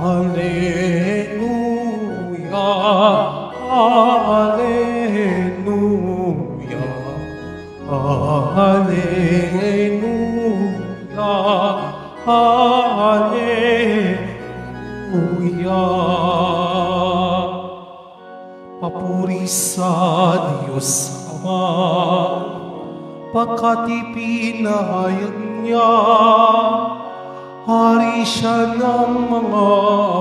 Alleluia, Alleluia, Alleluia, Alleluia. Papuri sa Diyos Ama, pagkat ipinahayag niya, hari siya ng mga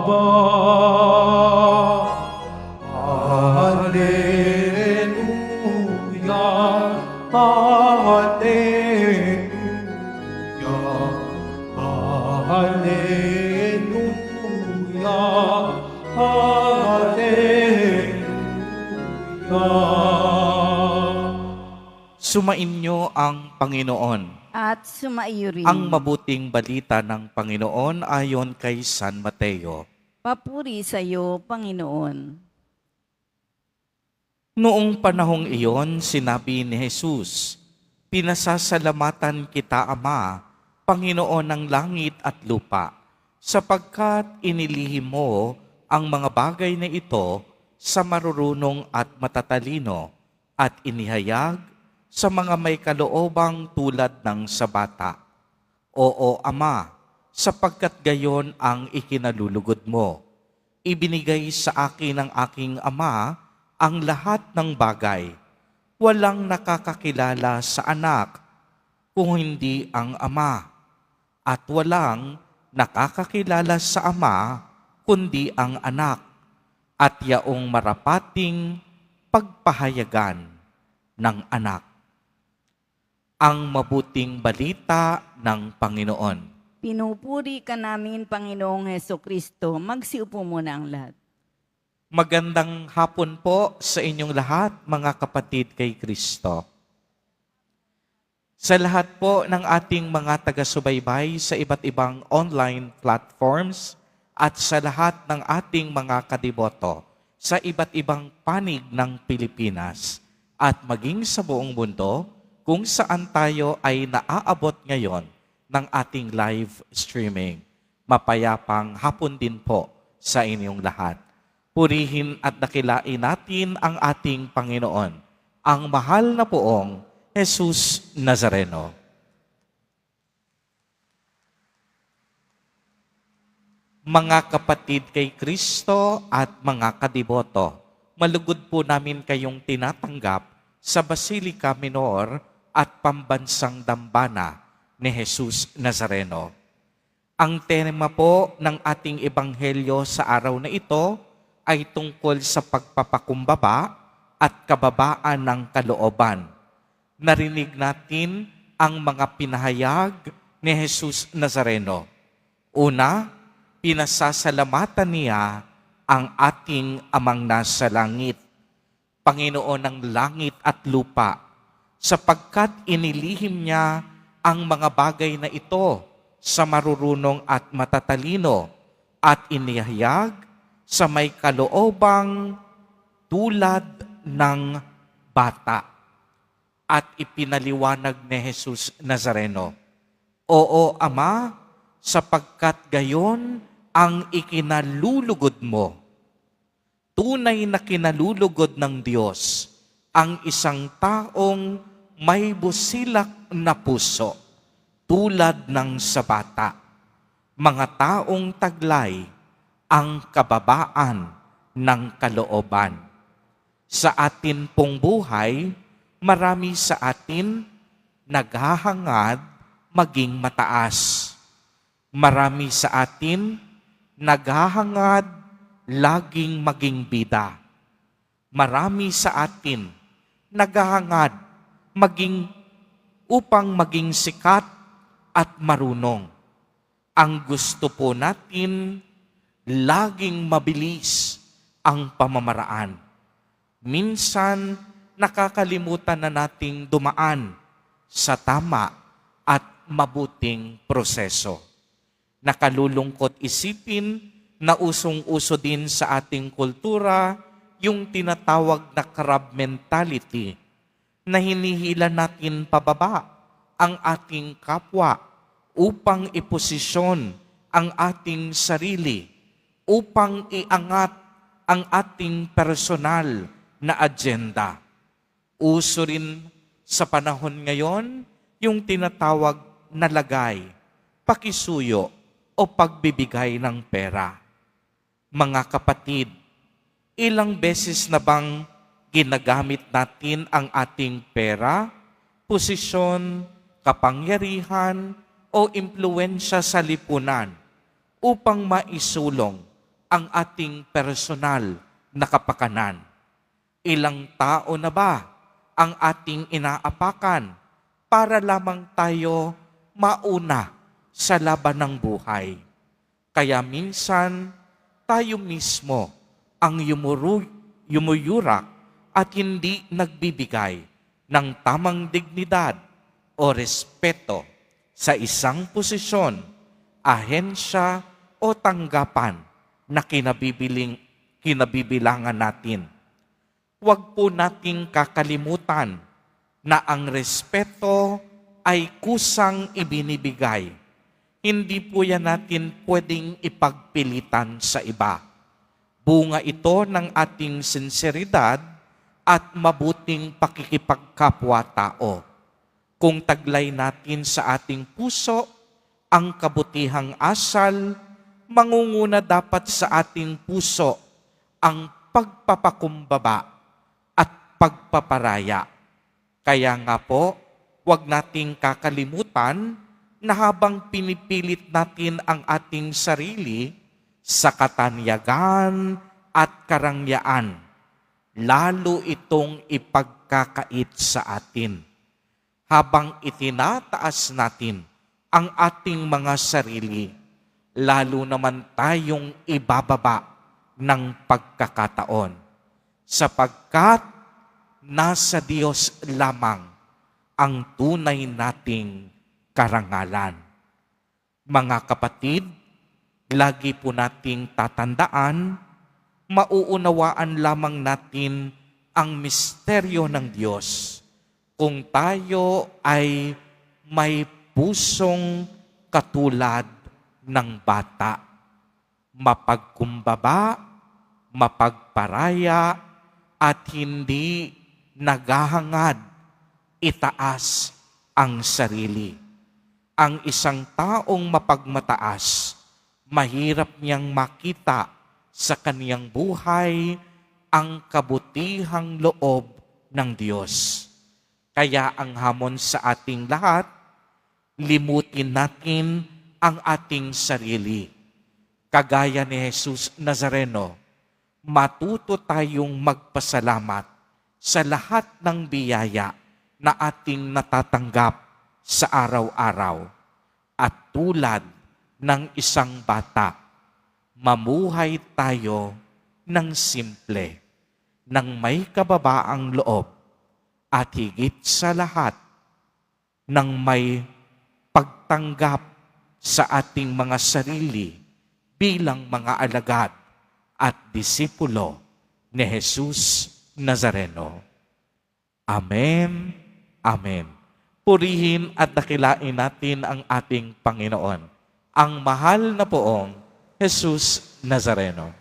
aba. Alleluia, Alleluia, Alleluia, Alleluia. Sumainyo ang Panginoon. At sumaiyo rin. Ang mabuting balita ng Panginoon ayon kay San Mateo. Papuri sa iyo, Panginoon. Noong panahong iyon, sinabi ni Jesus, "Pinasasalamatan kita, Ama, Panginoon ng langit at lupa, sapagkat inilihim mo ang mga bagay na ito sa marurunong at matatalino at inihayag sa mga may kaloobang tulad ng sa bata. Oo, Ama, sapagkat gayon ang ikinalulugod mo. Ibinigay sa akin ng aking Ama ang lahat ng bagay. Walang nakakakilala sa anak kung hindi ang Ama, at walang nakakakilala sa Ama kundi ang anak, at yaong marapating pagpahayagan ng anak." Ang mabuting balita ng Panginoon. Pinupuri ka namin, Panginoong Hesukristo. Magsiupo muna ang lahat. Magandang hapon po sa inyong lahat, mga kapatid kay Kristo. Sa lahat po ng ating mga taga-subaybay sa iba't ibang online platforms at sa lahat ng ating mga kadiboto sa iba't ibang panig ng Pilipinas at maging sa buong mundo kung saan tayo ay naaabot ngayon ng ating live streaming. Mapayapang hapon din po sa inyong lahat. Purihin at dakilain natin ang ating Panginoon, ang mahal na poong Jesus Nazareno. Mga kapatid kay Kristo at mga kadiboto, malugod po namin kayong tinatanggap sa Basilica Minor at Pambansang Dambana ni Jesus Nazareno. Ang tema po ng ating ebanghelyo sa araw na ito ay tungkol sa pagpapakumbaba at kababaan ng kalooban. Narinig natin ang mga pinahayag ni Jesus Nazareno. Una, pinasasalamatan niya ang ating Amang nasa langit, Panginoon ng langit at lupa, sapagkat inilihim niya ang mga bagay na ito sa marurunong at matatalino at inihayag sa may kaloobang tulad ng bata. At ipinaliwanag ni Jesus Nazareno, "Oo, Ama, sapagkat gayon ang ikinalulugod mo." Tunay na kinalulugod ng Diyos ang isang taong may busilak na puso tulad ng sa bata. Mga taong taglay ang kababaan ng kalooban. Sa atin pong buhay, marami sa atin naghahangad maging mataas. Marami sa atin naghahangad laging maging bida. Marami sa atin naghahangad upang maging sikat at marunong. Ang gusto po natin, laging mabilis ang pamamaraan. Minsan, nakakalimutan na nating dumaan sa tama at mabuting proseso. Nakalulungkot isipin na usong-uso din sa ating kultura yung tinatawag na crab mentality, na hinihila natin pababa ang ating kapwa upang iposisyon ang ating sarili upang iangat ang ating personal na agenda. Uso rin sa panahon ngayon yung tinatawag na lagay, pakisuyo o pagbibigay ng pera. Mga kapatid, ilang beses na bang ginagamit natin ang ating pera, posisyon, kapangyarihan o impluwensya sa lipunan upang maisulong ang ating personal na kapakanan? Ilang tao na ba ang ating inaapakan para lamang tayo mauna sa laban ng buhay? Kaya minsan, tayo mismo ang yumuyurak at hindi nagbibigay ng tamang dignidad o respeto sa isang posisyon, ahensya o tanggapan na kinabibilangan natin. Huwag po nating kakalimutan na ang respeto ay kusang ibinibigay. Hindi po yan natin pwedeng ipagpilitan sa iba. Bunga ito ng ating sinseridad at mabuting pakikipagkapwa-tao. Kung taglay natin sa ating puso ang kabutihang asal, mangunguna dapat sa ating puso ang pagpapakumbaba at pagpaparaya. Kaya nga po, huwag nating kakalimutan na habang pinipilit natin ang ating sarili sa katanyagan at karangyaan, lalo itong ipagkakait sa atin. Habang itinataas natin ang ating mga sarili, lalo naman tayong ibababa ng pagkakataon, sapagkat nasa Diyos lamang ang tunay nating karangalan. Mga kapatid, lagi po nating tatandaan, mauunawaan lamang natin ang misteryo ng Diyos kung tayo ay may pusong katulad ng bata, mapagkumbaba, mapagparaya, at hindi naghahangad itaas ang sarili. Ang isang taong mapagmataas, mahirap niyang makita sa kaniyang buhay ang kabutihang loob ng Diyos. Kaya ang hamon sa ating lahat, limutin natin ang ating sarili. Kagaya ni Jesus Nazareno, matuto tayong magpasalamat sa lahat ng biyaya na ating natatanggap sa araw-araw. At tulad ng isang bata, mamuhay tayo ng simple, ng may kababaang loob, at higit sa lahat, ng may pagtanggap sa ating mga sarili bilang mga alagad at disipulo ni Jesus Nazareno. Amen. Amen. Purihin at dakilain natin ang ating Panginoon, ang mahal na poong Jesus Nazareno.